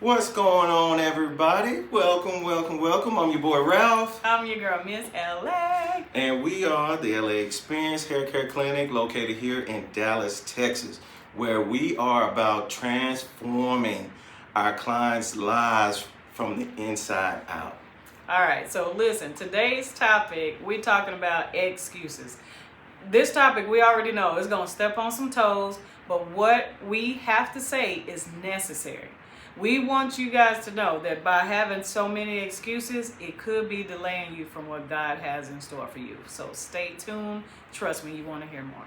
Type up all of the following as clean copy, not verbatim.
What's going on, everybody? Welcome, welcome, welcome. I'm your boy Ralph, I'm your girl, Miss LA. and we are the LA Experience Hair Care Clinic located here in Dallas, Texas, where we are about transforming our clients' lives from the inside out. All right, so listen, today's topic, we're talking about excuses. This topic we already know is going to step on some toes, but what we have to say is necessary. We want you guys to know that by having so many excuses, it could be delaying you from what God has in store for you. So stay tuned. Trust me, you want to hear more.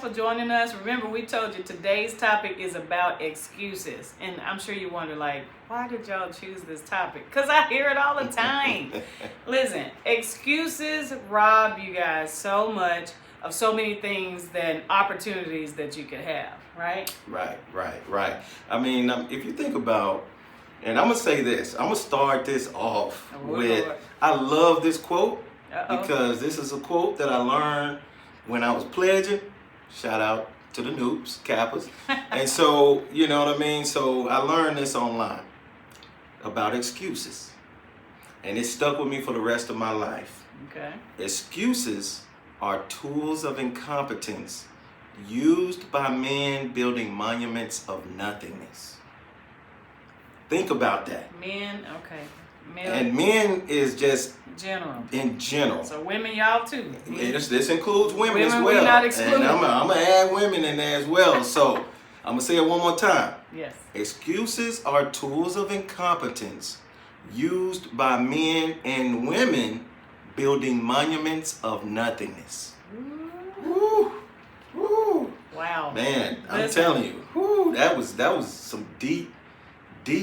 For joining us. Remember, we told you today's topic is about excuses, and I'm sure you wonder, like, why did y'all choose this topic? Because I hear it all the time. Listen, excuses rob you guys so much of so many things than opportunities that you could have, right? Right. I mean, if you think about, and I'm gonna say this, I'm gonna start this off with, Lord. I love this quote because this is a quote that I learned when I was pledging. Shout out to the noobs, Kappas. And so, you know what I mean? So I learned this online about excuses. And it stuck with me for the rest of my life. Okay. Excuses are tools of incompetence used by men building monuments of nothingness. Think about that. Men, okay. And men is just in general. So women, y'all too. This includes women as well. We're not excluded. And I'm gonna add women in there as well. So I'm gonna say it one more time. Yes. Excuses are tools of incompetence used by men and women building monuments of nothingness. Woo. Wow. Man, I'm telling you, that was some deep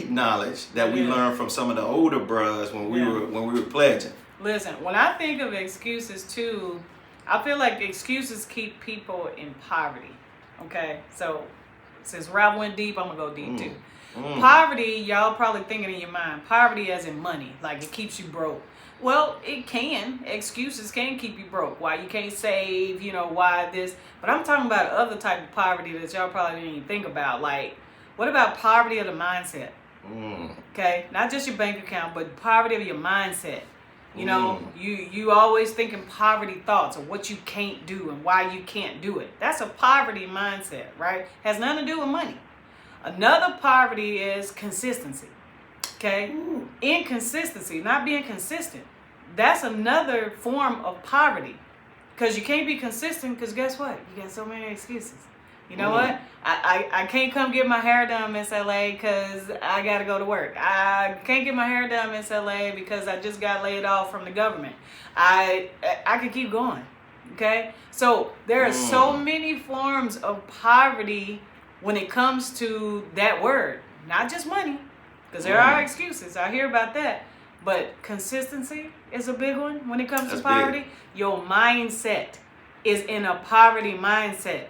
knowledge that we learned from some of the older bros when we were pledging. Listen, when I think of excuses too, I feel like excuses keep people in poverty. Okay, so since Ralph went deep, I'm gonna go deep too. Poverty, y'all probably thinking in your mind, poverty as in money, like it keeps you broke. Well, it can. Excuses can keep you broke. Why you can't save, why this. But I'm talking about other type of poverty that y'all probably didn't even think about. Like, what about poverty of the mindset? Okay, not just your bank account, but poverty of your mindset. You always thinking poverty thoughts of what you can't do and why you can't do it. That's a poverty mindset, right? Has nothing to do with money. Another poverty is consistency. Okay, inconsistency, not being consistent. That's another form of poverty, because you can't be consistent. Because guess what? You got so many excuses. You know what? I can't come get my hair done, Miss LA, because I got to go to work. I can't get my hair done, Miss LA, because I just got laid off from the government. I could keep going. Okay? So there are so many forms of poverty when it comes to that word. Not just money, because there are excuses. I hear about that. But consistency is a big one when it comes to poverty. Big. Your mindset is in a poverty mindset.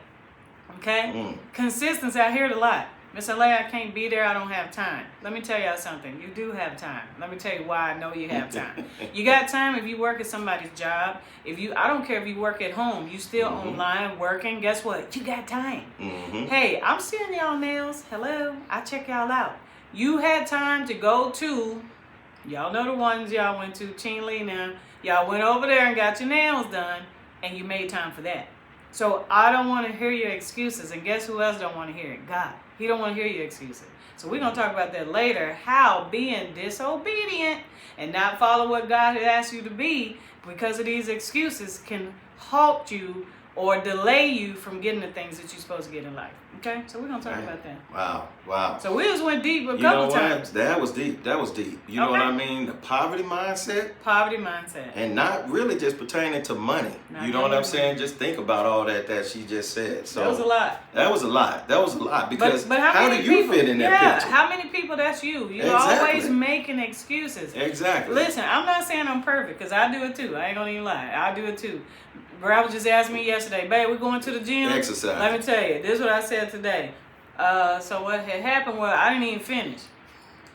Okay? Consistency, I hear it a lot. Miss LA, I can't be there, I don't have time. Let me tell y'all something. You do have time. Let me tell you why I know you have time. You got time if you work at somebody's job. I don't care if you work at home. You still online working. Guess what? You got time. Hey, I'm seeing y'all nails. Hello. I check y'all out. You had time to go to, y'all know the ones y'all went to, Ching Lee now. Y'all went over there and got your nails done, and you made time for that. So I don't want to hear your excuses. And guess who else don't want to hear it? God. He don't want to hear your excuses. So we're going to talk about that later, how being disobedient and not follow what God had asked you to be because of these excuses can halt you or delay you from getting the things that you're supposed to get in life. Okay? So we're going to talk about that. Wow. So we just went deep a couple times. That was deep. You know what I mean? The poverty mindset. And not really just pertaining to money. You know what I'm saying? Just think about all that she just said. So that was a lot. That was a lot. Because but how do you fit in that picture? How many people, that's you. You're always making excuses. Exactly. Listen, I'm not saying I'm perfect, because I do it too. I ain't going to even lie. I do it too. Brad just asked me yesterday, babe, we're going to the gym? Exercise. Let me tell you, this is what I said today. So what had happened was I didn't even finish.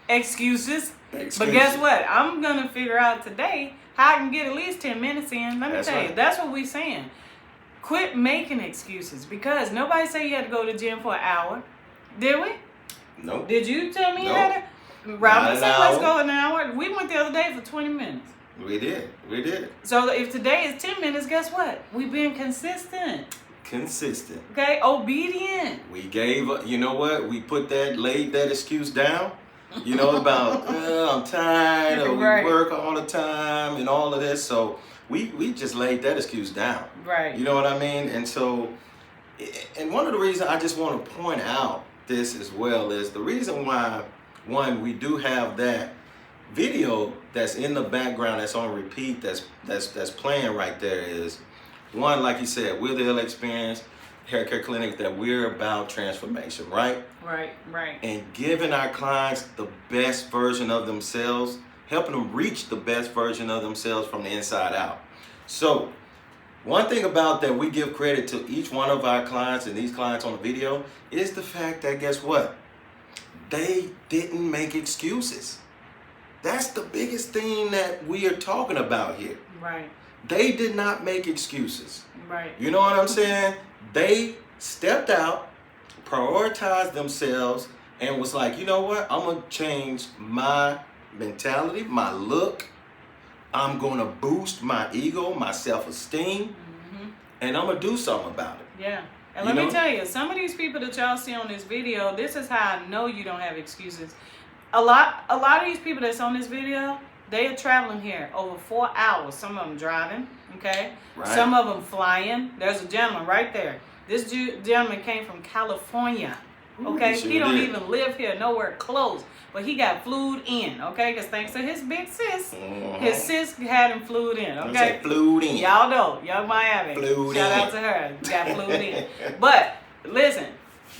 Excuses. But guess what? I'm going to figure out today how I can get at least 10 minutes in. Let me tell you, that's what we're saying. Quit making excuses, because nobody said you had to go to the gym for an hour. Did we? Nope. Did you tell me you had to? Robin said, let's go an hour. We went the other day for 20 minutes. We did. So if today is 10 minutes, guess what? We've been consistent. Okay, obedient. We gave, you know what? We laid that excuse down. You know, about I'm tired, or we work all the time and all of this. So we just laid that excuse down. Right. You know what I mean? And so, and one of the reasons I just want to point out this as well is the reason why, one, we do have that video that's in the background, that's on repeat, that's playing right there is, one, like you said, we're the LA Experience Hair Care Clinic, that we're about transformation, right? Right. And giving our clients the best version of themselves, helping them reach the best version of themselves from the inside out. So, one thing about that we give credit to each one of our clients and these clients on the video is the fact that, guess what? They didn't make excuses. That's the biggest thing that we are talking about here. Right. They did not make excuses. Right. You know what I'm saying? They stepped out, prioritized themselves, and was like, you know what? I'm going to change my mentality, my look. I'm going to boost my ego, my self-esteem, and I'm going to do something about it. Yeah. And let me tell you, some of these people that y'all see on this video, this is how I know you don't have excuses. A lot of these people that's on this video, they are traveling here over 4 hours. Some of them driving, okay? Right. Some of them flying. There's a gentleman right there. This gentleman came from California, okay? He don't even live here, nowhere close. But he got flued in, okay? Because thanks to his big sis, his sis had him flued in, okay? Flued in. Y'all know, Young Miami. Shout out to her. Got flued in. But listen,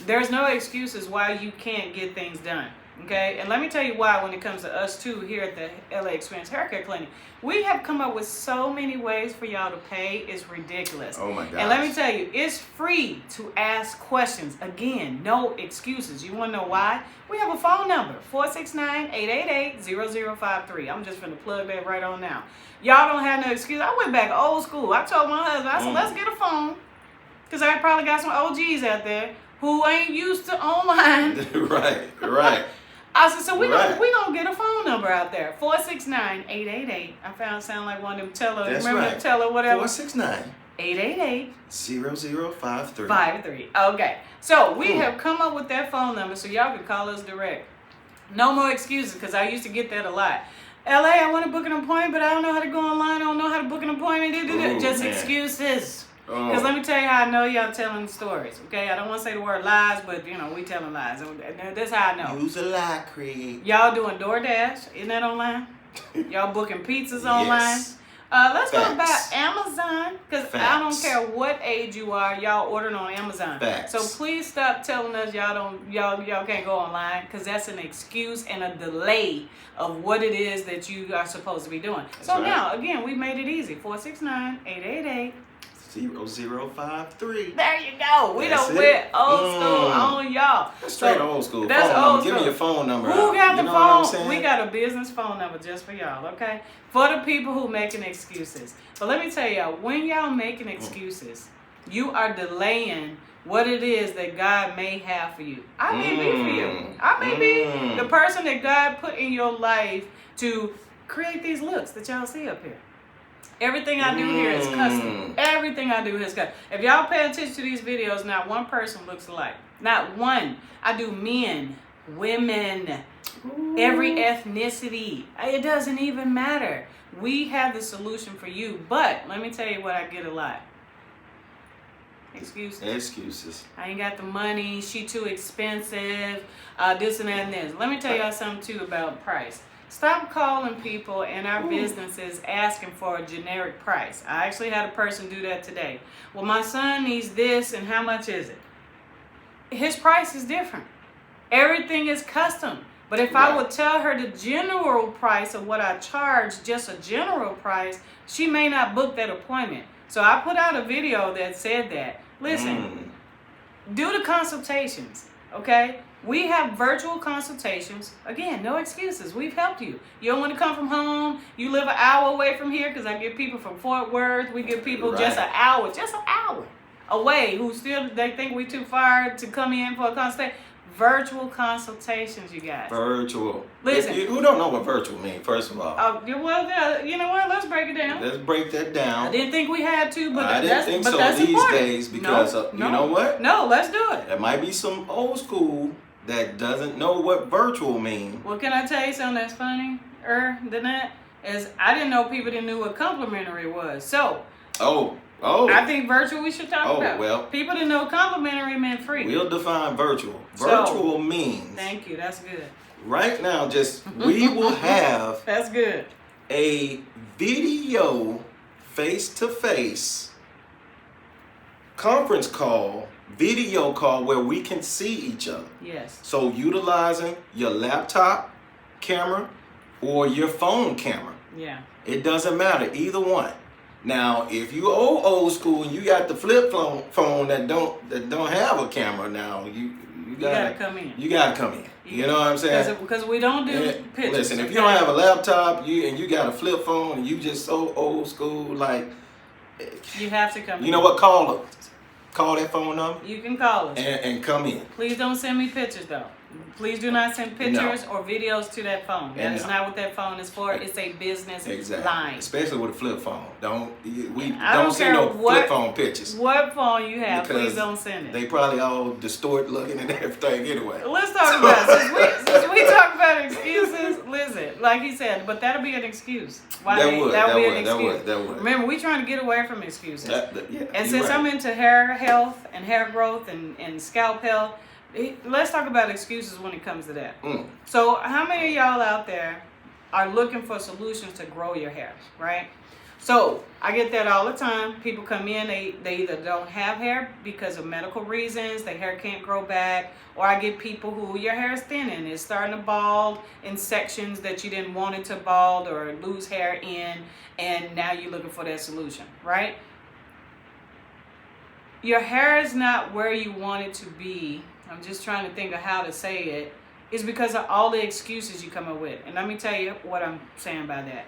there's no excuses why you can't get things done. Okay, and let me tell you why when it comes to us too here at the LA Experience Hair Care Clinic. We have come up with so many ways for y'all to pay. It's ridiculous. Oh my God. And let me tell you, it's free to ask questions. Again, no excuses. You want to know why? We have a phone number, 469-888-0053. I'm just going to plug that right on now. Y'all don't have no excuse. I went back old school. I told my husband, I said, let's get a phone. Because I probably got some OGs out there who ain't used to online. Right. I said, so we gonna get a phone number out there. 469-888. I found sound like one of them teller. That's remember the teller, whatever? 469-888-0053. 53. Okay. So we have come up with that phone number so y'all can call us direct. No more excuses, because I used to get that a lot. LA, I want to book an appointment, but I don't know how to go online. I don't know how to book an appointment. Just excuses. Because let me tell you how I know y'all telling stories, okay? I don't want to say the word lies, but, we telling lies. That's how I know. Use a lie, Craig. Y'all doing DoorDash? Isn't that online? Y'all booking pizzas online? Yes. Let's talk about Amazon, because I don't care what age you are, y'all ordering on Amazon. Facts. So please stop telling us y'all can't go online, because that's an excuse and a delay of what it is that you are supposed to be doing. That's so right. now, again, we made it easy. 469-888. 0053. There you go. We don't went old school on y'all. That's straight old school. That's phone old number. school. Give me your phone number. Who got the you know what I'm phone? saying? We got a business phone number just for y'all, okay? For the people who making excuses. But let me tell y'all, when y'all making excuses, you are delaying what it is that God may have for you. I may be for you. I may be the person that God put in your life to create these looks that y'all see up here. Everything I do here is custom. Everything I do is custom. If y'all pay attention to these videos, not one person looks alike. Not one. I do men, women, every ethnicity. It doesn't even matter. We have the solution for you. But let me tell you what I get a lot. Excuses. I ain't got the money. She too expensive. This and that and this. Let me tell y'all something too about price. Stop calling people in our businesses asking for a generic price. I actually had a person do that today. Well, my son needs this, and how much is it? His price is different. Everything is custom. But if I would tell her the general price of what I charge, just a general price, she may not book that appointment. So I put out a video that said that. Listen, do the consultations. okay? We have virtual consultations. Again, no excuses. We've helped you. You don't want to come from home. You live an hour away from here, because I get people from Fort Worth. We get people just an hour away who still, they think we too far to come in for a consultation. Virtual consultations, you guys. Virtual. Listen. Who don't know what virtual means, first of all? Well, you know what? Let's break it down. Let's break that down. I didn't think we had to, but I didn't think so that's these important. days, because you know what? No, let's do it. There might be some old school that doesn't know what virtual means. Well, can I tell you something that's funny than that? Is I didn't know people didn't know what complimentary was. So. Oh. I think virtual we should talk about. Well. People didn't know complimentary meant free. We'll define virtual. Virtual means. Thank you. That's good. Right now, we will have. That's good. A video face-to-face conference call, video call where we can see each other. Yes. So utilizing your laptop camera or your phone camera. Yeah. It doesn't matter, either one. Now, if you old school and you got the flip phone that don't have a camera, now you gotta come in. You gotta come in. You know what I'm saying? Because we don't do pictures. Listen, if you don't have a laptop, and you got a flip phone, and you just so old school, like you have to come in. You know what? Call that phone number. You can call us and come in. Please don't send me pictures though. Please do not send pictures or videos to that phone. That is not what that phone is for. It's a business line. Especially with a flip phone. Don't don't send no flip phone pictures. What phone you have, please don't send it. They probably all distort looking and everything anyway. Let's talk about it. Since we talk about excuses, listen, like he said, but that'll be an excuse. That would. Remember, we trying to get away from excuses. And since right. I'm into hair health and hair growth and scalp health, let's talk about excuses when it comes to that. So how many of y'all out there are looking for solutions to grow your hair, right? So I get that all the time. People come in, they either don't have hair because of medical reasons, their hair can't grow back, or I get people who your hair is thinning, it's starting to bald in sections that you didn't want it to bald or lose hair in, and now you're looking for that solution, right? Your hair is not where you want it to be. I'm just trying to think of how to say it. It's because of all the excuses you come up with. And let me tell you what I'm saying by that.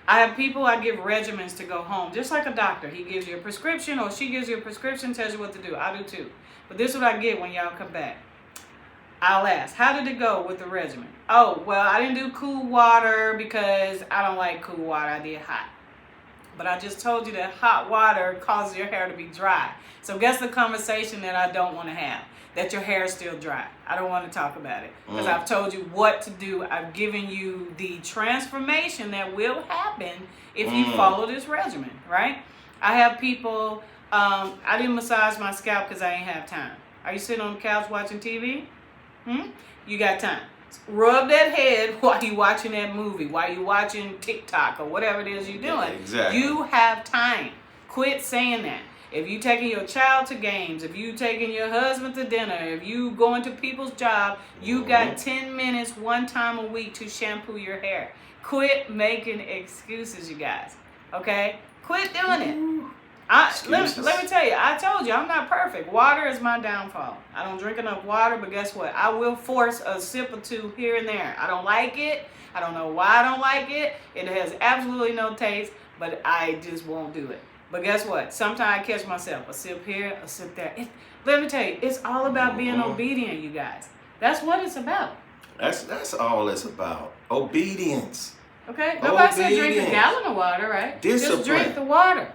I have people, I give regimens to go home, just like a doctor. He gives you a prescription, or she gives you a prescription, tells you what to do. I do too. But this is what I get when y'all come back. I'll ask, how did it go with the regimen? Oh, well, I didn't do cool water because I don't like cool water. I did hot. But I just told you that hot water causes your hair to be dry. So guess the conversation that I don't want to have. That your hair is still dry. I don't want to talk about it. Because I've told you what to do. I've given you the transformation that will happen if you follow this regimen, right? I have people, I didn't massage my scalp because I ain't have time. Are you sitting on the couch watching TV? You got time. Rub that head while you watching that movie, while you watching TikTok or whatever it is you're doing. Yeah, exactly. You have time. Quit saying that. If you taking your child to games, if you taking your husband to dinner, if you going to people's job, you got 10 minutes one time a week to shampoo your hair. Quit making excuses, you guys. Okay? Quit doing it. Let me tell you, I told you, I'm not perfect. Water is my downfall. I don't drink enough water, but guess what? I will force a sip or two here and there. I don't like it. I don't know why I don't like it. It has absolutely no taste, but I just won't do it. But guess what? Sometimes I catch myself. A sip here, a sip there. Let me tell you, it's all about being obedient, you guys. That's what it's about. That's all it's about. Obedience. Okay? Nobody said drink a gallon of water, right? Discipline. Just drink the water.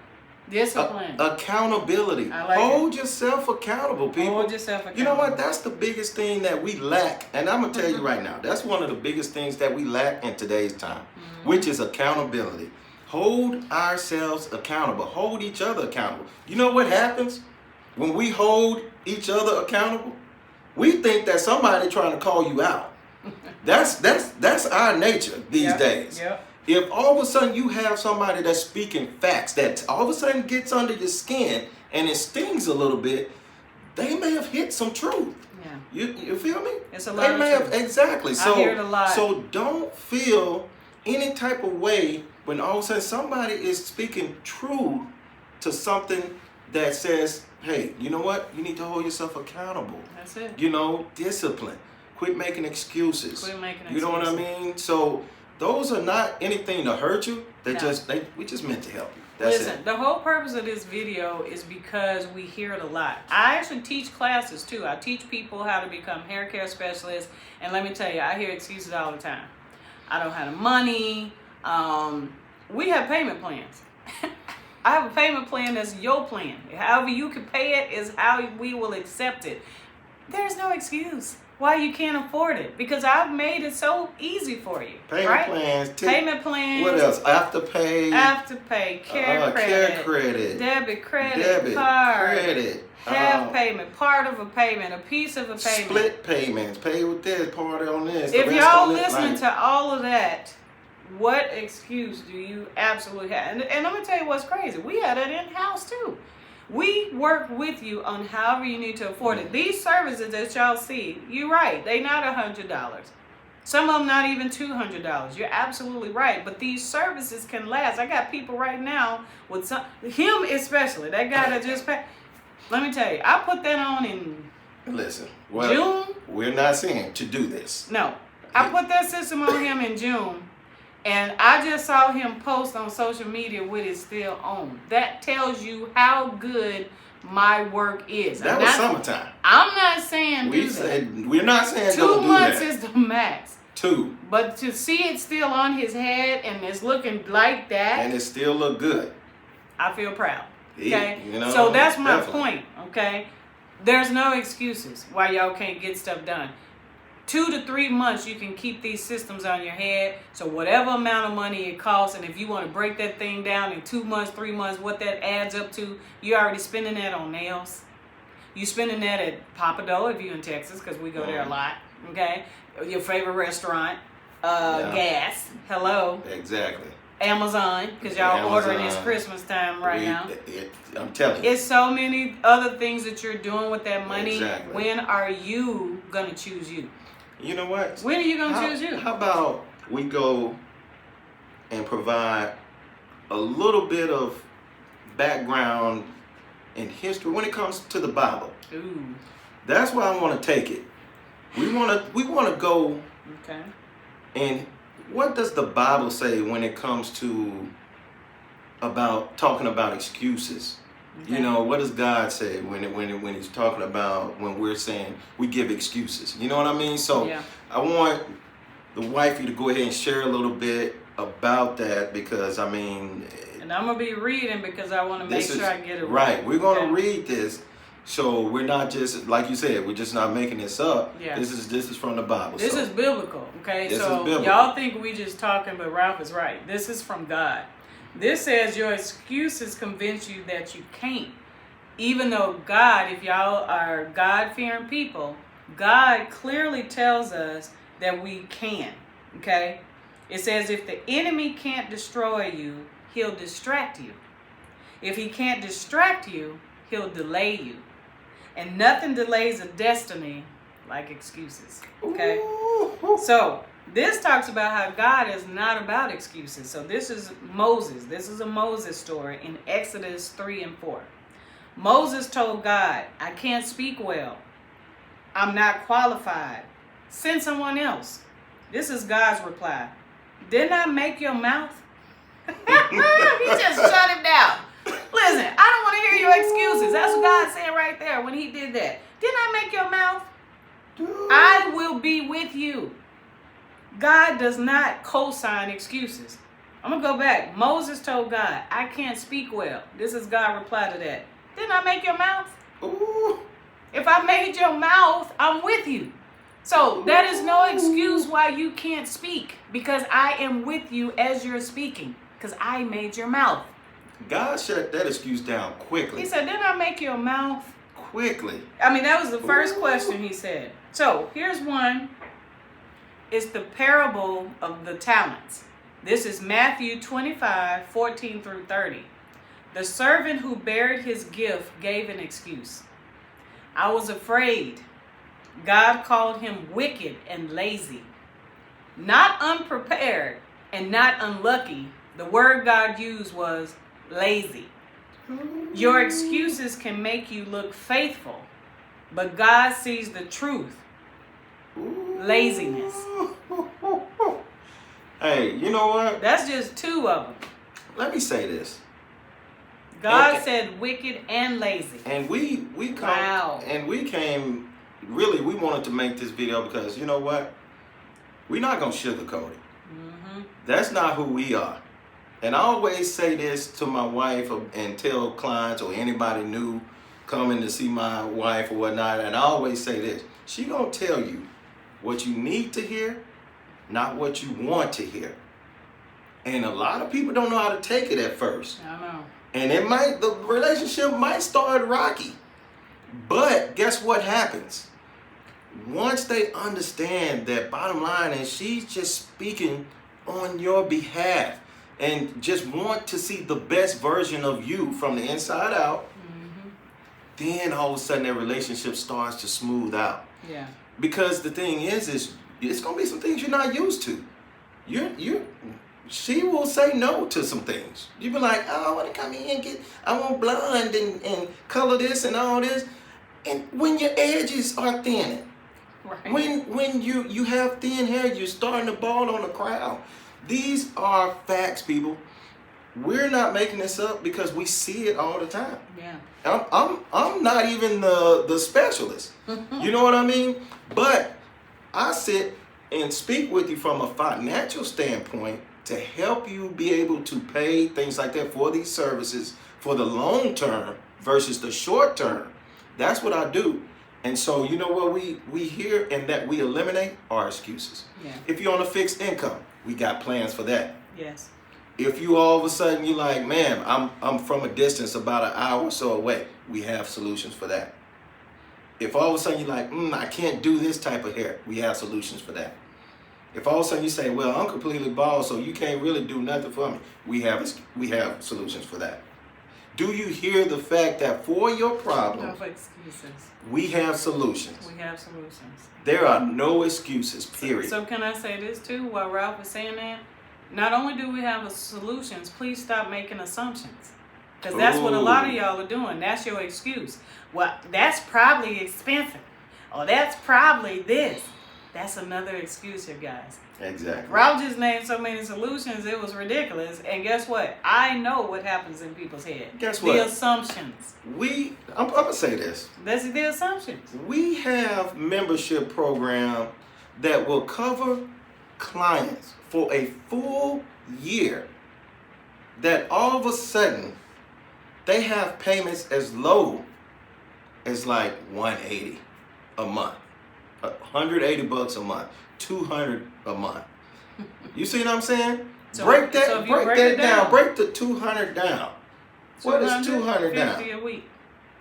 Discipline. Accountability. Hold yourself accountable, people. Hold yourself accountable. You know what? That's the biggest thing that we lack. And I'm going to tell you right now, that's one of the biggest things that we lack in today's time, which is accountability. Hold ourselves accountable. Hold each other accountable. You know what happens when we hold each other accountable? We think that somebody trying to call you out. That's our nature these days. Yep. If all of a sudden you have somebody that's speaking facts that all of a sudden gets under your skin and it stings a little bit, they may have hit some truth. Yeah. You feel me? It's a lot of truth. Exactly. I hear it a lot. So don't feel any type of way when all of a sudden somebody is speaking true to something that says hey, you know what? You need to hold yourself accountable. That's it. You know, discipline. Quit making excuses. Quit making excuses. You know what I mean? So those are not anything to hurt you. We just meant to help you. That's Listen, it. the whole purpose of this video is because we hear it a lot. I actually teach classes too. I teach people how to become hair care specialists. And let me tell you, I hear excuses all the time. I don't have the money. We have payment plans. I have a payment plan that's your plan. However you can pay it is how we will accept it. There's no excuse why you can't afford it, because I've made it so easy for you. Payment plans. Payment plans. What else? Afterpay. Care credit. Debit card. Credit. Half payment, part of a payment, a piece of a payment. Split payments. Pay with this, part on this. If y'all listening to all of that, what excuse do you absolutely have? And I'm going to tell you what's crazy. We had it in-house too. We work with you on however you need to afford it. These services that y'all see, you're right, they not $100. Some of them not even $200. You're absolutely right. But these services can last. I got people right now with him especially, that guy that just paid. Let me tell you, I put that on in June. We're not saying to do this. No, I put that system on him in June. And I just saw him post on social media with it still on. That tells you how good my work is. That was summertime. I'm not saying do that. We're not saying 2 months is the max. 2. But to see it still on his head and it's looking like that. And it still look good. I feel proud. Okay? You know, so that's my point. Okay? There's no excuses why y'all can't get stuff done. 2 to 3 months you can keep these systems on your head. So whatever amount of money it costs, and if you want to break that thing down in 2 months, 3 months, what that adds up to, you're already spending that on nails. You spending that at Papa Dough if you're in Texas, because we go there a lot. Okay, your favorite restaurant, gas. Hello. Exactly. Amazon, because y'all ordering this Christmas time now. I'm telling you. It's so many other things that you're doing with that money. Exactly. When are you gonna choose you? You know what? When are you going to choose you? How about we go and provide a little bit of background and history when it comes to the Bible? Ooh. That's where I want to take it. We want to go. Okay. And what does the Bible say when it comes to talking about excuses? Okay. You know, what does God say when he's talking about, when we're saying we give excuses? You know what I mean? So I want the wifey to go ahead and share a little bit about that, because I mean, and I'm gonna be reading because I want to make sure I get it right. We're gonna read this, so we're not just, like you said, we're just not making this up. Yeah. This is from the Bible. This is biblical. Okay. This so is biblical. Y'all think we just talking, but Ralph is right. This is from God. This says your excuses convince you that you can't. Even though God, if y'all are God-fearing people, God clearly tells us that we can. Okay? It says if the enemy can't destroy you, he'll distract you. If he can't distract you, he'll delay you. And nothing delays a destiny like excuses. Okay? Ooh. So, this talks about how God is not about excuses. So this is Moses. This is a Moses story in Exodus 3 and 4. Moses told God, I can't speak well. I'm not qualified. Send someone else. This is God's reply. Didn't I make your mouth? He just shut him down. Listen, I don't want to hear your excuses. That's what God said right there when he did that. Didn't I make your mouth? I will be with you. God does not co-sign excuses. I'm going to go back. Moses told God, I can't speak well. This is God reply to that. Didn't I make your mouth? Ooh. If I made your mouth, I'm with you. So that is no excuse why you can't speak, because I am with you as you're speaking, because I made your mouth. God shut that excuse down quickly. He said, didn't I make your mouth? Quickly. I mean, that was the first question he said. So here's one. It's the parable of the talents. This is Matthew 25, 14 through 30. The servant who buried his gift gave an excuse. I was afraid. God called him wicked and lazy. Not unprepared and not unlucky. The word God used was lazy. Your excuses can make you look faithful, but God sees the truth. Laziness. Hey, you know what? That's just two of them. Let me say this. God said wicked and lazy. And we came, really, we wanted to make this video because, you know what? We're not going to sugarcoat it. Mm-hmm. That's not who we are. And I always say this to my wife and tell clients or anybody new coming to see my wife or whatnot. And I always say this. She going to tell you what you need to hear, not what you want to hear. And a lot of people don't know how to take it at first. I know. And the relationship might start rocky. But guess what happens? Once they understand that, bottom line is she's just speaking on your behalf and just want to see the best version of you from the inside out, mm-hmm. Then all of a sudden that relationship starts to smooth out. Yeah. Because the thing is it's gonna be some things you're not used to. She will say no to some things. You be like, oh, I want to come in and I want blonde and color this and all this. And when your edges are thinning, right. when you have thin hair, you're starting to bald on the crowd. These are facts, people. We're not making this up because we see it all the time. Yeah. I'm not even the specialist. You know what I mean? But I sit and speak with you from a financial standpoint to help you be able to pay things like that for these services for the long term versus the short term. That's what I do. And so, you know what we hear and that we eliminate are excuses. Yeah. If you're on a fixed income, we got plans for that. Yes. If you all of a sudden you're like, man, I'm from a distance about an hour or so away, we have solutions for that. If all of a sudden you're like, I can't do this type of hair, we have solutions for that. If all of a sudden you say, well, I'm completely bald, so you can't really do nothing for me, we have solutions for that. Do you hear the fact that for your problems, no excuses. We have solutions? We have solutions. There are no excuses, period. So can I say this too, while Ralph was saying that? Not only do we have solutions, please stop making assumptions. Because that's what a lot of y'all are doing. That's your excuse. Well, that's probably expensive. Or that's probably this. That's another excuse here, guys. Exactly. Ralph just named so many solutions, it was ridiculous. And guess what? I know what happens in people's head. Guess what? The assumptions. I'm going to say this. That's the assumptions. We have membership program that will cover clients for a full year that all of a sudden they have payments as low as like $180 a month, $180 a month, $200 a month. You see what I'm saying? So, break that down. down. Break the $200 down. What is $200 down? $50 a week.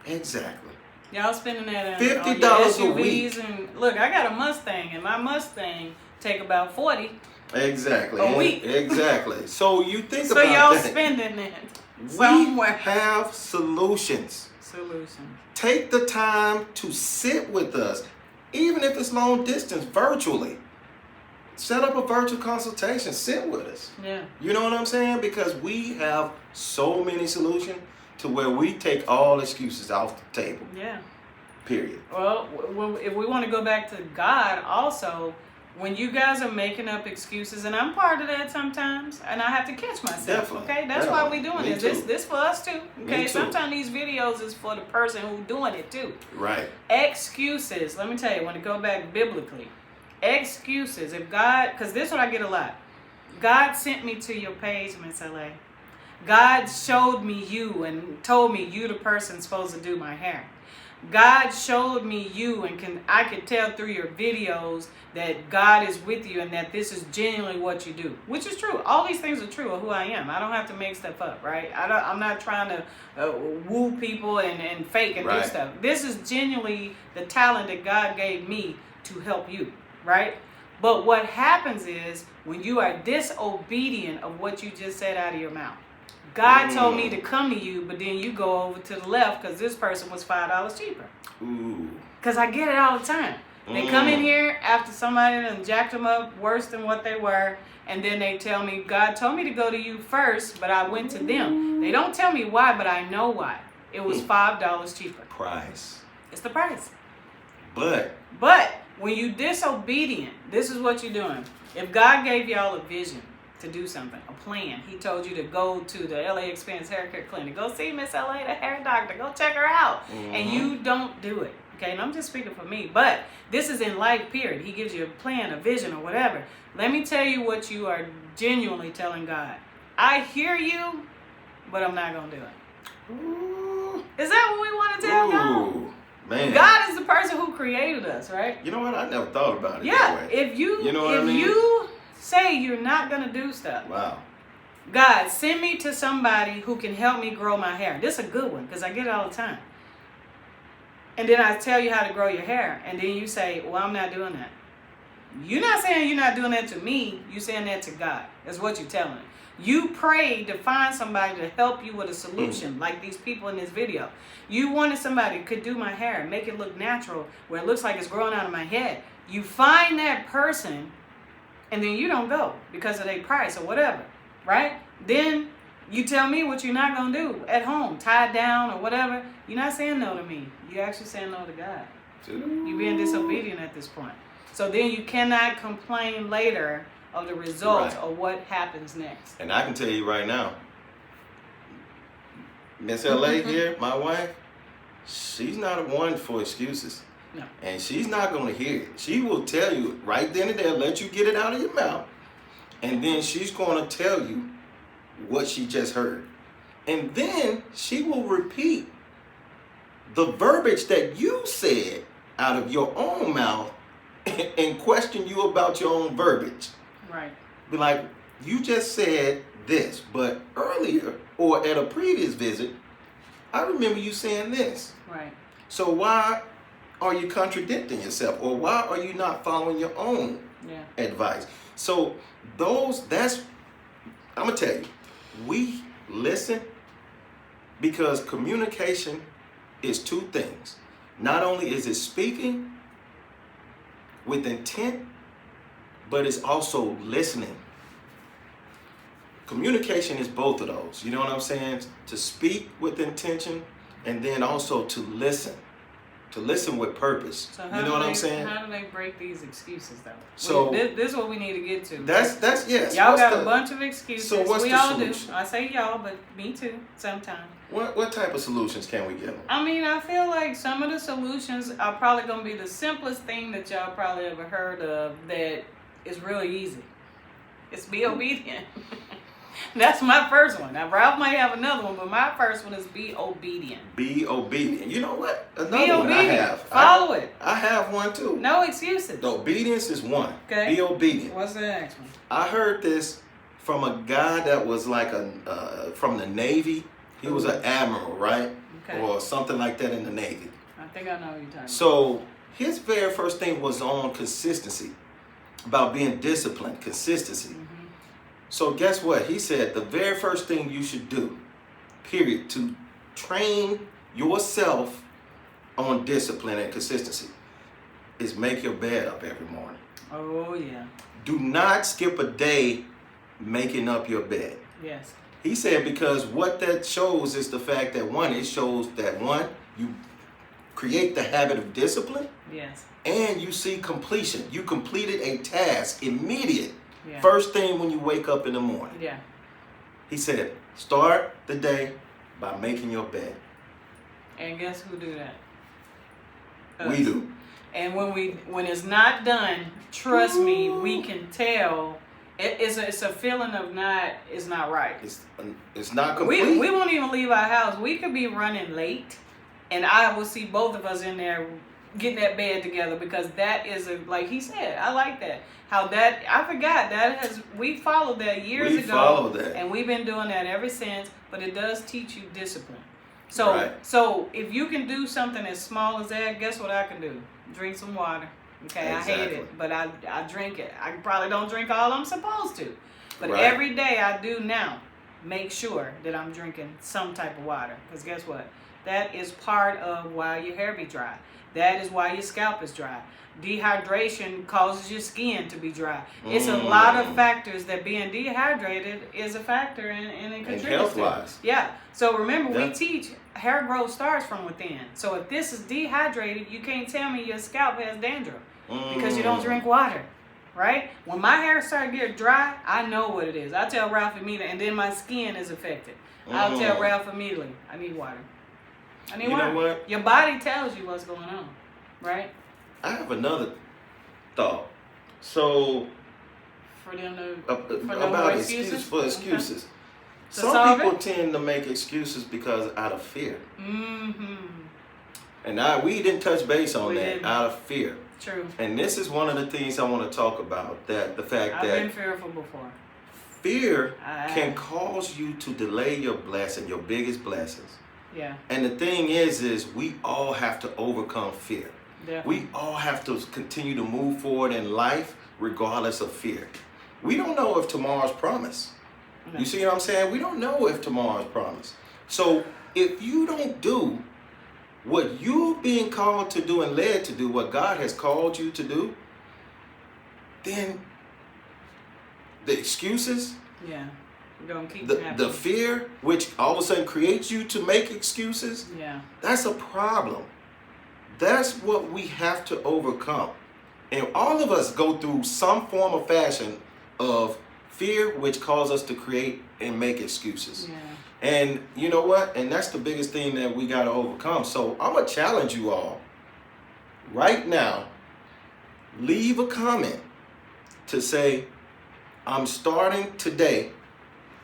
Exactly. Y'all spending that on $50 your SUVs a week. And look, I got a Mustang, and my Mustang take about $40. Exactly. A week. Exactly. So you think so about y'all that. spending it somewhere. We have solutions. Take the time to sit with us, even if it's long distance, virtually. Set up a virtual consultation. Sit with us. Yeah. You know what I'm saying? Because we have so many solutions to where we take all excuses off the table. Yeah. Period. Well, if we want to go back to God also, when you guys are making up excuses, and I'm part of that sometimes, and I have to catch myself. Definitely. Okay, that's why we're doing this. This for us too. Okay, Me too. Sometimes these videos is for the person who's doing it too. Right. Excuses. Let me tell you, when to go back biblically, excuses. If God, because this is what I get a lot. God sent me to your page, Miss LA. God showed me you and told me you the person supposed to do my hair. God showed me you, and I could tell through your videos that God is with you and that this is genuinely what you do, which is true. All these things are true of who I am. I don't have to make stuff up, right? I'm not trying to woo people and fake and do stuff. This is genuinely the talent that God gave me to help you, right? But what happens is when you are disobedient of what you just said out of your mouth. God told me to come to you, but then you go over to the left because this person was $5 cheaper. Ooh. Because I get it all the time. They come in here after somebody done jacked them up worse than what they were, and then they tell me, God told me to go to you first, but I went to them. They don't tell me why, but I know why. It was $5 cheaper. Price. It's the price. But when you disobedient, this is what you're doing. If God gave y'all a vision to do something, a plan, he told you to go to the LA Expense Haircare Clinic, go see Miss LA, the hair doctor, go check her out, and you don't do it. Okay, and I'm just speaking for me, but this is in life, period. He gives you a plan, a vision, or whatever. Let me tell you what you are genuinely telling God. I hear you, but I'm not going to do it. Ooh. Is that what we want to tell God? Man. God is the person who created us, right? You know what? I never thought about it that way. If you you say you're not going to do stuff. Wow. God, send me to somebody who can help me grow my hair. This is a good one because I get it all the time. And then I tell you how to grow your hair. And then you say, well, I'm not doing that. You're not saying you're not doing that to me. You're saying that to God. That's what you're telling me. You prayed to find somebody to help you with a solution, like these people in this video. You wanted somebody who could do my hair, make it look natural, where it looks like it's growing out of my head. You find that person, and then you don't go because of their price or whatever, right? Then you tell me what you're not going to do at home, tied down or whatever. You're not saying no to me. You're actually saying no to God. You're being disobedient at this point. So then you cannot complain later of the results of what happens next. And I can tell you right now, Miss LA here, my wife, she's not one for excuses. No. And she's not going to hear it. She will tell you right then and there, let you get it out of your mouth. And then she's going to tell you what she just heard. And then she will repeat the verbiage that you said out of your own mouth and question you about your own verbiage. Right. Be like, you just said this, but earlier or at a previous visit, I remember you saying this. Right. So why are you contradicting yourself, or why are you not following your own advice? So I'm gonna tell you, we listen because communication is two things. Not only is it speaking with intent, but it's also listening. Communication is both of those. You know what I'm saying? To speak with intention, and then also to listen with purpose. So you know what I'm saying? How do they break these excuses though? So this is what we need to get to. That's yes. Y'all got a bunch of excuses. So what's we the all solution? do. I say y'all, but me too sometimes. What type of solutions can we give them? I mean, I feel like some of the solutions are probably going to be the simplest thing that y'all probably ever heard of that is really easy. It's be obedient. That's my first one. Now, Ralph might have another one, but my first one is be obedient. Be obedient. You know what? Another be one obedient. I have. Follow it. I have one too. No excuses. The obedience is one. Okay. Be obedient. What's the next one? I heard this from a guy that was like from the Navy. He was an admiral, right? Okay. Or something like that in the Navy. I think I know what you're talking about. So his very first thing was on consistency, about being disciplined, consistency. Mm-hmm. So guess what? He said the very first thing you should do, period, to train yourself on discipline and consistency is make your bed up every morning. Oh, yeah. Do not skip a day making up your bed. Yes. He said because what that shows is the fact that it shows that you create the habit of discipline. Yes. And you see completion. You completed a task immediate. Yeah. First thing when you wake up in the morning. Yeah. He said, start the day by making your bed. And guess who do that? We do. And when it's not done, trust me, we can tell. It's a feeling of it's not right. It's not complete. We won't even leave our house. We could be running late, and I will see both of us in there getting that bed together, because that is like he said. I like that. I forgot we followed that years ago. We followed that, and we've been doing that ever since. But it does teach you discipline. So if you can do something as small as that, guess what I can do? Drink some water. Okay, exactly. I hate it, but I drink it. I probably don't drink all I'm supposed to. But every day I do now make sure that I'm drinking some type of water. Because guess what? That is part of why your hair be dry. That is why your scalp is dry. Dehydration causes your skin to be dry. It's a lot of factors that being dehydrated is a factor and it contributes. And health-wise. Yeah. So remember, we teach hair growth starts from within. So if this is dehydrated, you can't tell me your scalp has dandruff because you don't drink water, right? When my hair starts to get dry, I know what it is. I tell Ralph immediately, and then my skin is affected. I'll tell Ralph immediately, I need water. I need water. You know what? Your body tells you what's going on, right? I have another thought. So, For them to about excuses. Okay. Some people tend to make excuses because out of fear. And we didn't touch base on that. Out of fear. True. And this is one of the things I want to talk about. That the fact I've been fearful before. Fear can cause you to delay your blessing, your biggest blessings. Yeah. And the thing is we all have to overcome fear. Definitely. We all have to continue to move forward in life regardless of fear. We don't know if tomorrow's promised. No. You see what I'm saying? We don't know if tomorrow's promised. So if you don't do what you're being called to do and led to do, what God has called you to do, then the excuses, don't keep the fear, which all of a sudden creates you to make excuses, that's a problem. That's what we have to overcome. And all of us go through some form or fashion of fear, which causes us to create and make excuses. And you know what? And that's the biggest thing that we got to overcome. So I'm going to challenge you all right now. Leave a comment to say, I'm starting today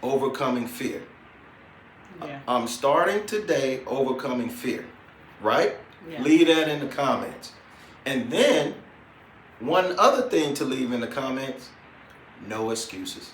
overcoming fear. I'm starting today overcoming fear. Right? Leave that in the comments. And then one other thing to leave in the comments, no excuses.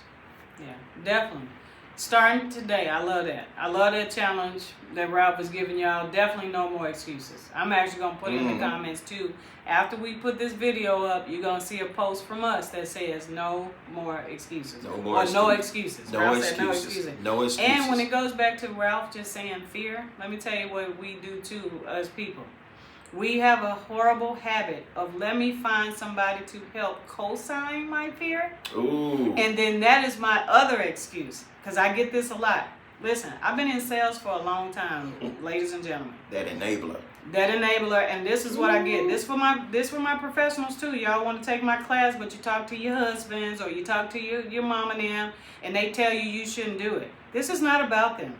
Yeah, definitely. Starting today, I love that. I love that challenge that Ralph is giving y'all. Definitely no more excuses. I'm actually going to put it in the comments too. After we put this video up, you're going to see a post from us that says no more excuses. No excuses. Ralph said no excuses. No excuses. And when it goes back to Ralph just saying fear, let me tell you what we do too as people. We have a horrible habit of let me find somebody to help co-sign my fear. Ooh. And then that is my other excuse. Because I get this a lot. Listen, I've been in sales for a long time, ladies and gentlemen. That enabler. And this is what I get. This for my professionals too. Y'all want to take my class, but you talk to your husbands or you talk to your mom and them, and they tell you shouldn't do it. This is not about them.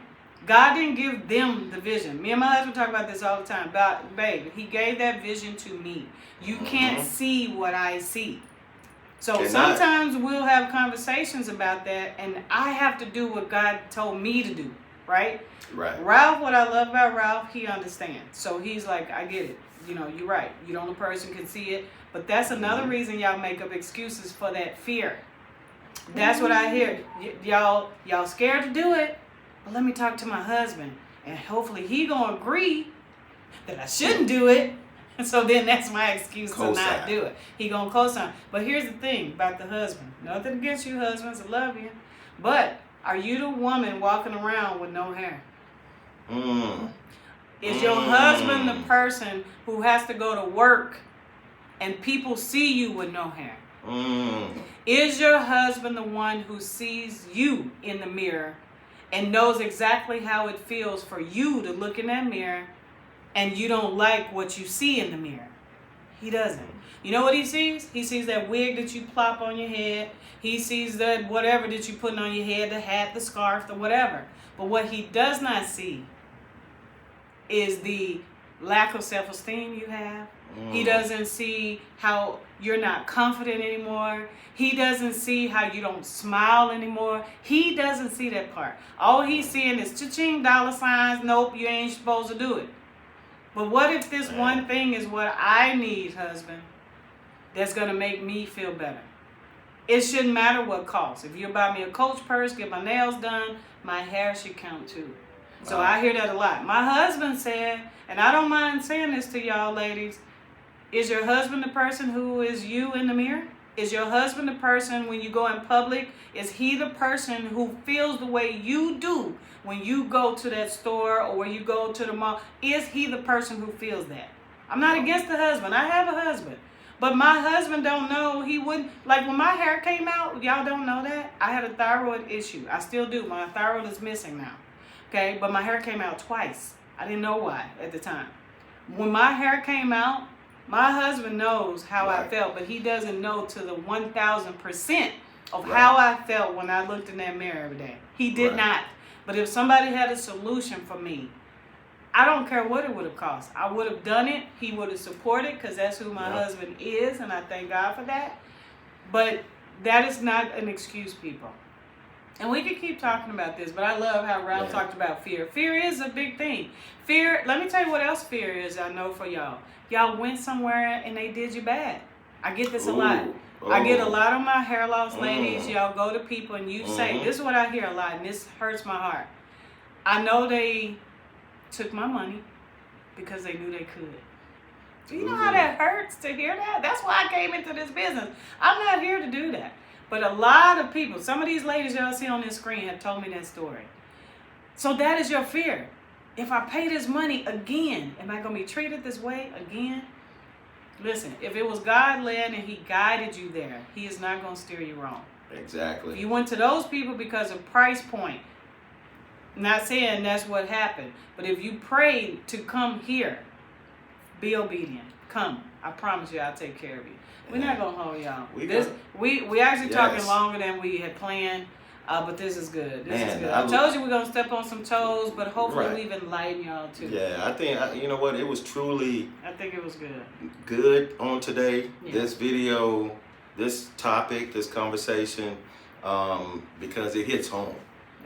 God didn't give them the vision. Me and my husband talk about this all the time. Babe, he gave that vision to me. You can't see what I see. So sometimes we'll have conversations about that, and I have to do what God told me to do, right? Right. Ralph, what I love about Ralph, he understands. So he's like, I get it. You know, you're right. You don't, a person can see it. But that's another reason y'all make up excuses for that fear. That's what I hear. Y'all scared to do it. Well, let me talk to my husband, and hopefully he gonna agree that I shouldn't do it. And so then that's my excuse to not do it. He gonna co-sign. But here's the thing about the husband. Nothing against you husbands, I love you. But are you the woman walking around with no hair? Is your husband the person who has to go to work and people see you with no hair? Is your husband the one who sees you in the mirror and knows exactly how it feels for you to look in that mirror and you don't like what you see in the mirror? He doesn't. You know what he sees? He sees that wig that you plop on your head. He sees that whatever that you putting on your head, the hat, the scarf, the whatever. But what he does not see is the lack of self-esteem you have. He doesn't see how you're not confident anymore. He doesn't see how you don't smile anymore. He doesn't see that part. All he's seeing is cha-ching, dollar signs. Nope, you ain't supposed to do it. But what if this one thing is what I need, husband, that's going to make me feel better? It shouldn't matter what costs. If you buy me a Coach purse, get my nails done, my hair should count too. So I hear that a lot. My husband said, and I don't mind saying this to y'all ladies, is your husband the person who is you in the mirror? Is your husband the person when you go in public? Is he the person who feels the way you do when you go to that store or when you go to the mall? Is he the person who feels that? I'm not against the husband. I have a husband. But my husband don't know. He wouldn't. Like when my hair came out, y'all don't know that. I had a thyroid issue. I still do. My thyroid is missing now. Okay? But my hair came out twice. I didn't know why at the time. When my hair came out, my husband knows how I felt, but he doesn't know to the 1,000% of how I felt when I looked in that mirror every day. He did not. But if somebody had a solution for me, I don't care what it would have cost. I would have done it. He would have supported because that's who my husband is, and I thank God for that. But that is not an excuse, people. And we could keep talking about this, but I love how Ralph talked about fear. Fear is a big thing. Fear, let me tell you what else fear is, I know for y'all. Y'all went somewhere and they did you bad. I get this a lot. I get a lot of my hair loss ladies, y'all go to people and you say, this is what I hear a lot, and this hurts my heart. I know they took my money because they knew they could. Do you know how that hurts to hear that? That's why I came into this business. I'm not here to do that. But a lot of people, some of these ladies y'all see on this screen have told me that story. So that is your fear. If I pay this money again, am I going to be treated this way again? Listen, if it was God-led and he guided you there, he is not going to steer you wrong. Exactly. If you went to those people because of price point, not saying that's what happened, but if you prayed to come here, be obedient. Come. I promise you I'll take care of you. We're not going to hold y'all. We actually talking longer than we had planned. But this is good. This is good. I told you we're going to step on some toes, but hopefully we've enlightened y'all too. Yeah, I think, you know what, it was truly... I think it was good. Good on today. Yeah. This video, this topic, this conversation, because it hits home.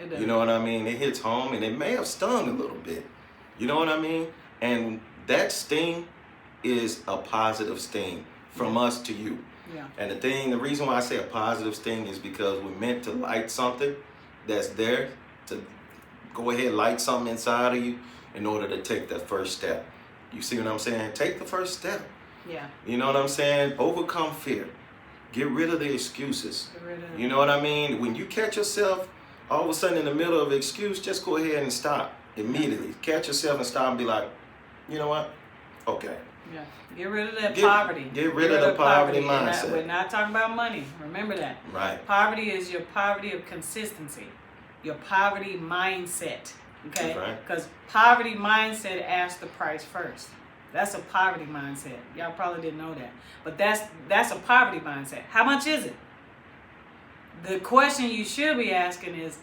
It does. You know what I mean? It hits home, and it may have stung a little bit. You know what I mean? And that sting is a positive sting from us to you. Yeah. And the reason why I say a positive sting is because we're meant to light something that's there, to go ahead, light something inside of you in order to take that first step. You see what I'm saying? Take the first step. Yeah. You know what I'm saying? Overcome fear. Get rid of the excuses. You know what I mean? When you catch yourself all of a sudden in the middle of an excuse, just go ahead and stop immediately. Catch yourself and stop and be like, you know what? Okay. Yeah. Get rid of that poverty. Get rid of the poverty mindset. We're not talking about money. Remember that. Right. Poverty is your poverty of consistency. Your poverty mindset. Okay? Because poverty mindset asks the price first. That's a poverty mindset. Y'all probably didn't know that. But that's a poverty mindset. How much is it? The question you should be asking is,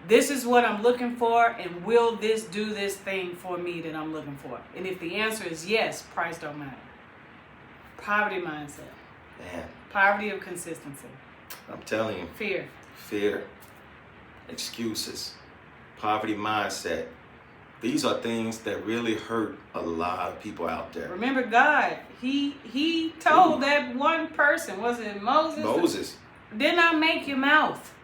this is what I'm looking for, and will this do this thing for me that I'm looking for? And if the answer is yes, price don't matter. Poverty mindset. Man. Poverty of consistency. I'm telling you. Fear. Excuses. Poverty mindset. These are things that really hurt a lot of people out there. Remember God, he told that one person, was it Moses? Moses. Did not make your mouth.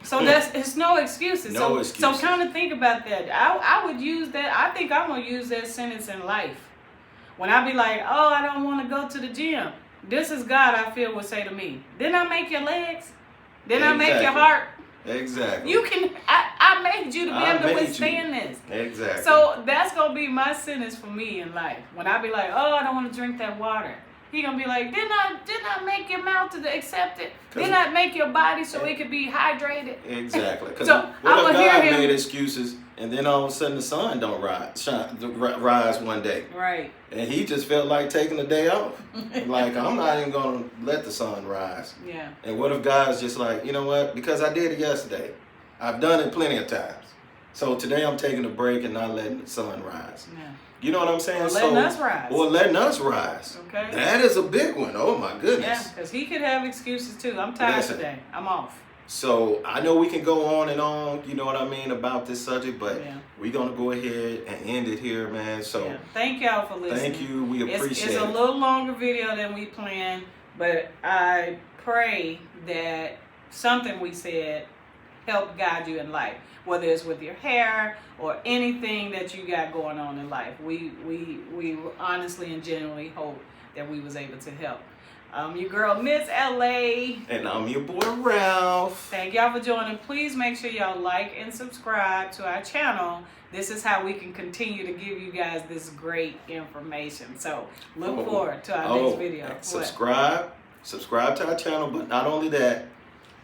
So it's no excuses. No excuses. So kind of think about that. I would use that. I think I'm going to use that sentence in life. When I be like, oh, I don't want to go to the gym. This is God, I feel, would say to me. Didn't I make your legs? Didn't I make your heart? Exactly. You can. I made you to be able to withstand this. Exactly. So that's going to be my sentence for me in life. When I be like, oh, I don't want to drink that water. He gonna be like, did not make your mouth to accept it? Did not make your body so it could be hydrated? Exactly. Because so what if God made excuses and then all of a sudden the sun don't rise one day? Right. And he just felt like taking the day off. Like, I'm not even gonna let the sun rise. Yeah. And what if God's just like, you know what? Because I did it yesterday. I've done it plenty of times. So today I'm taking a break and not letting the sun rise. Yeah. You know what I'm saying? Or letting us rise. Or letting us rise. Okay. That is a big one. Oh, my goodness. Yeah, because he could have excuses, too. I'm tired today. I'm off. So, I know we can go on and on, you know what I mean, about this subject, but we're going to go ahead and end it here, man. So, thank y'all for listening. Thank you. We appreciate it. It's a little longer video than we planned, but I pray that something we said helped guide you in life. Whether it's with your hair or anything that you got going on in life. We honestly and genuinely hope that we was able to help. I'm your girl, Miss LA. And I'm your boy, Ralph. Thank y'all for joining. Please make sure y'all like and subscribe to our channel. This is how we can continue to give you guys this great information. So look forward to our next video. Subscribe to our channel, but not only that,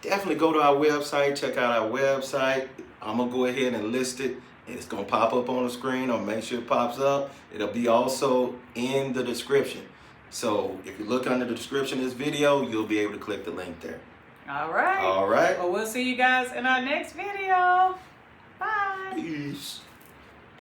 definitely go to our website, check out our website. I'm going to go ahead and list it. It's going to pop up on the screen. I'll make sure it pops up. It'll be also in the description. So if you look under the description of this video, you'll be able to click the link there. All right. All right. Well, we'll see you guys in our next video.